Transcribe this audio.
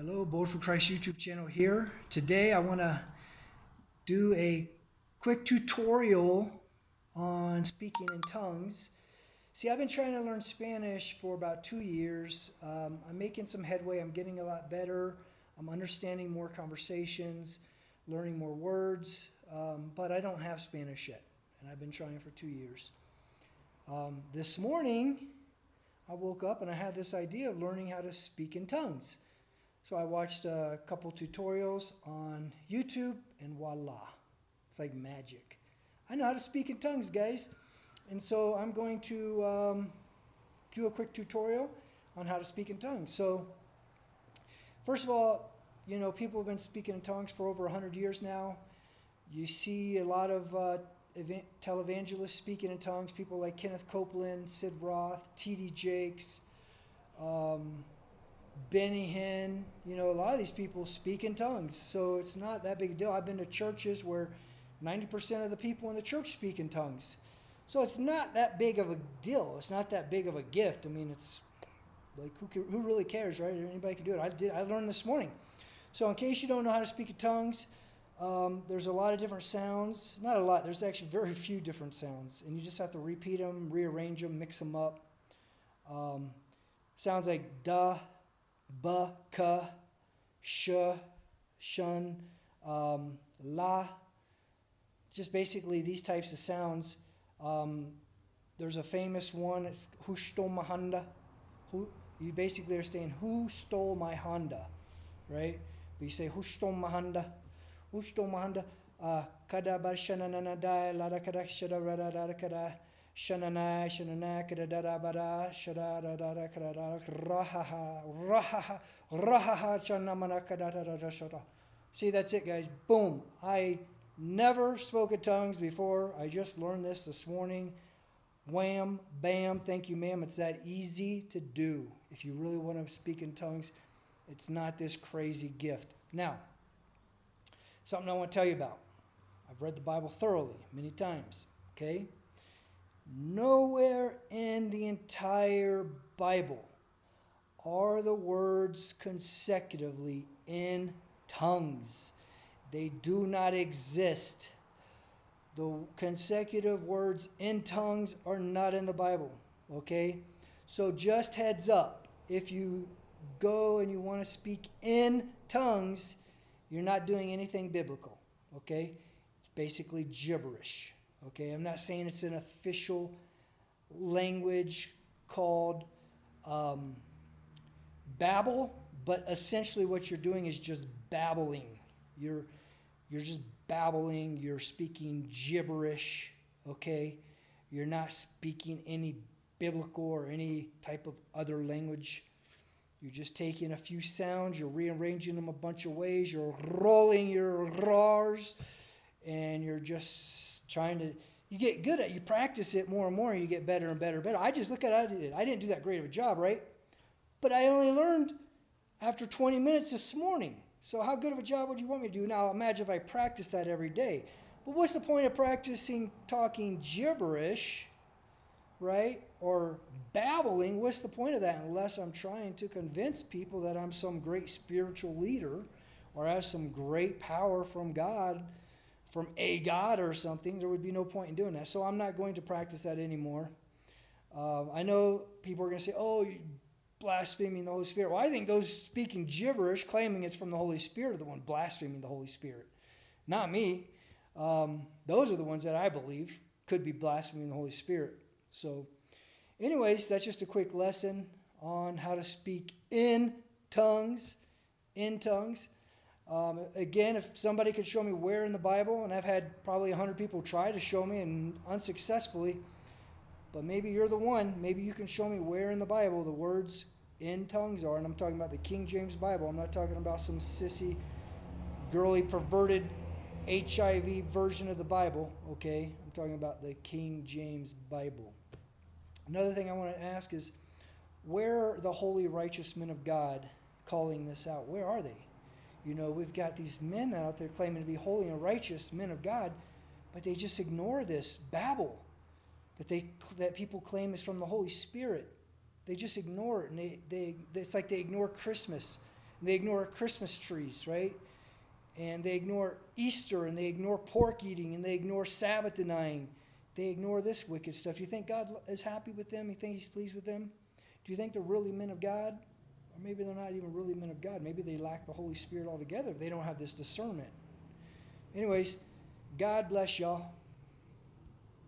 Hello, Bold for Christ YouTube channel here. Today I want to do a quick tutorial on speaking in tongues. See, I've been trying to learn Spanish for about 2 years. I'm making some headway. I'm getting a lot better. I'm understanding more conversations, learning more words, but I don't have Spanish yet, and I've been trying for 2 years. This morning, I woke up and I had this idea of learning how to speak in tongues. So I watched a couple tutorials on YouTube, and voila, it's like magic. I know how to speak in tongues, guys. And so I'm going to do a quick tutorial on how to speak in tongues. So first of all, people have been speaking in tongues for over 100 years now. You see a lot of televangelists speaking in tongues, people like Kenneth Copeland, Sid Roth, T.D. Jakes, Benny Hinn, a lot of these people speak in tongues, so it's not that big a deal. I've been to churches where 90% of the people in the church speak in tongues. So it's not that big of a deal. It's not that big of a gift. I mean, it's like, who really cares, right? Anybody can do it. I learned this morning. So in case you don't know how to speak in tongues, there's a lot of different sounds. Not a lot. There's actually very few different sounds, and you just have to repeat them, rearrange them, mix them up. Sounds like duh, ba, ka, sh, shun, la. Just basically these types of sounds. There's a famous one, it's who stole my Honda? You basically are saying, who stole my Honda, right? But you say, who stole my Honda? Who stole my Honda? Kada bar shanana da la da kada shada rada da kada. Shanana, shanana, kadadada bada, shadada da kadada, rahaha, rahaha, rahaha, chanamana kadada shada. See, that's it, guys. Boom. I never spoke in tongues before. I just learned this morning. Wham, bam, thank you, ma'am. It's that easy to do. If you really want to speak in tongues, it's not this crazy gift. Now, something I want to tell you about. I've read the Bible thoroughly, many times, okay? Nowhere in the entire Bible are the words consecutively in tongues. They do not exist. The consecutive words in tongues are not in the Bible, okay? So just heads up, if you go and you want to speak in tongues, you're not doing anything biblical, okay? It's basically gibberish. Okay, I'm not saying it's an official language called Babel, but essentially what you're doing is just babbling. You're just babbling. You're speaking gibberish. Okay, you're not speaking any biblical or any type of other language. You're just taking a few sounds. You're rearranging them a bunch of ways. You're rolling your r's, and you're just you get good at it. You practice it more and more, and you get better and better and better. I just look at it. I didn't do that great of a job, right? But I only learned after 20 minutes this morning. So how good of a job would you want me to do? Now, imagine if I practiced that every day. But what's the point of practicing talking gibberish, right? Or babbling? What's the point of that unless I'm trying to convince people that I'm some great spiritual leader or have some great power from God, from a God or something? There would be no point in doing that. So I'm not going to practice that anymore. I know people are going to say, oh, you're blaspheming the Holy Spirit. Well, I think those speaking gibberish, claiming it's from the Holy Spirit, are the one blaspheming the Holy Spirit. Not me. Those are the ones that I believe could be blaspheming the Holy Spirit. So anyways, that's just a quick lesson on how to speak in tongues. In tongues. Again, if somebody could show me where in the Bible, and I've had probably 100 people try to show me and unsuccessfully, but maybe you're the one, maybe you can show me where in the Bible the words in tongues are, and I'm talking about the King James Bible. I'm not talking about some sissy, girly, perverted HIV version of the Bible, okay? I'm talking about the King James Bible. Another thing I want to ask is, where are the holy, righteous men of God calling this out? Where are they? We've got these men out there claiming to be holy and righteous men of God, but they just ignore this babble that people claim is from the Holy Spirit. They just ignore it, and it's like they ignore Christmas They ignore Christmas trees, right? And they ignore Easter, and they ignore pork eating, and they ignore Sabbath denying. They ignore this wicked stuff. Do you think God is happy with them? You think he's pleased with them? Do you think they're really men of God? Or maybe they're not even really men of God. Maybe they lack the Holy Spirit altogether. They don't have this discernment. Anyways, God bless y'all.